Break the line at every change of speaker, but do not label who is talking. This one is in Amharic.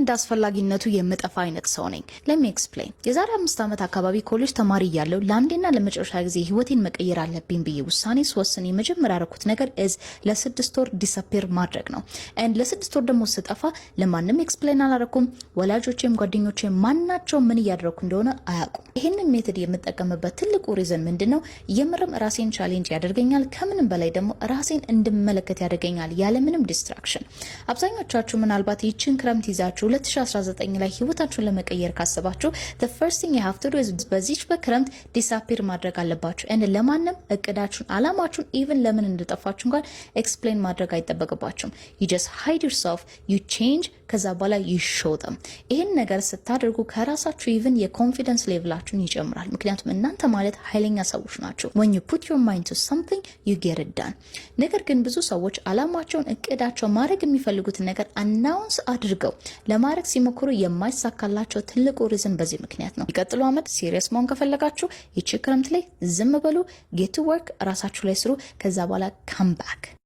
እንዳስፈላጊነቱ የምጠፋ አይነት ሰው ነኝ። let me explain የዛሬ 5 ዓመት አካባቢ ኮሌጅ ተማሪ ያለው ለአንዴና ለመጨረሻ ጊዜ ህይወቴን መቀየር አለብኝ ብዬ ውሳኔ ስወስን የመጀመሪያ ያደረኩት ነገር ለ6 ወር ዲስአፒር ማድረግ ነው። and ለ6 ወር ደግሞ ስጠፋ ለማንም ኤክስፕሌን አላረኩም። ወላጆቼም ጓደኞቼም ማናቸው ምን እያደረኩ እንደሆነ አያውቁም። ይሄንን ሜተድ የምጠቀምበት ትልቁ ሪዝን ምንድነው? የምርም ራሴን ቻሌንጅ ያደርገኛል፣ ከምንም በላይ ደግሞ ራሴን እንድመለከት ያደርገኛል ያለምንም ዲስትራክሽን። አብዛኞቻችሁ ምናልባት ይችን ክረምት ይዛችሁ 2019 ላይ ህይወታችሁን ለመቀየር ካሰባችሁ the first thing you have to do is በዚች በክረምት ዲስአፒር ማድረግ አለባችሁ። and ለማንም እቅዳችሁን አላማችሁን even ለምን እንደጠፋችሁ እንኳን ኤክስፕሌን ማድረግ አይጠበቅባችሁም። you just hide yourself, you change፣ ከዛ በኋላ you show them። ይሄን ነገር ስታደርጉ ከራሳችሁ even የኮንፊደንስ ሌቭላችሁን ይጨምራል። ምክንያቱም እናንተ ማለት ኃይለኛ ሰዎች ናችሁ። when you put your mind to something you get it done። ነገር ግን ብዙ ሰዎች አላማቸውን እቅዳቸው ማድረግ የሚፈልጉትን ነገር አናውንስ አድርገው ለማድረግ ሲሞክሩ የማይሳካላቸው ትልቁ ሪዝን በዚህ ምክንያት ነው። ይቀጥሉ አመት ሲሪየስ መሆን ከፈለጋችሁ ይቺ ክረምት ላይ ዝም በሉ፣ ጌት ቱ ወርክ፣ ራሳችሁ ላይ ስሩ። ከዛ በኋላ ካም ባክ